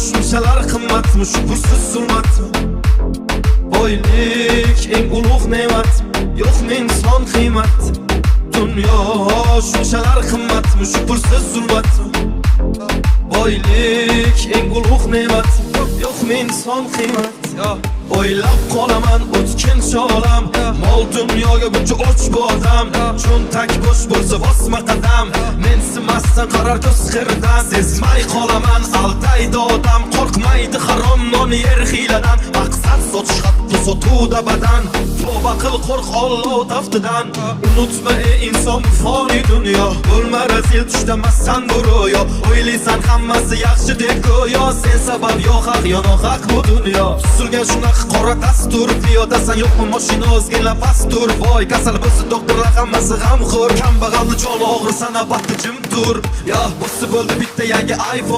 shunchalar qimmatmi shu pulsiz zulmatmi? Boylik eng ulug' ne'mat, yo'qmi inson qiymat? Dunyo shunchalar qimmatmi shu pulsiz zulmatmi? Boylik eng ulug' ne'mat, yo'qmi inson qiymat? O'ylab qolaman o'tkinchi olam, mol dunyoga buncha och bu odam. Cho'ntak bo'sh bo'lsa bosma qadam, mensimasdan qarar ko'z qirdan. Sezmay qolaman aldaydi odam, qo'rqmaydi harom non yer hiyladan. Maqsad sotish hatto sotuvda badan, tavba qil qo'rq Alloh taftidan. Unutma ey inson foniy dunyo, bo'lma razil tushdamassan bu ro'yo. O'ylaysan hammasi yaxshi deb go'yo, sen sabab yo haq yo nohaq bu dunyo. Tuzilgan shunaqa qora dastur, piyodasan yo'qmi mashina o'zgina pastur. Voy kasal bo'lsa doktorlar hammasi g'amxo'r, kambag'alni joni og'risa navbatda jim tur. Yo, bo'lsa bo'ldi bitta yangi iPhone.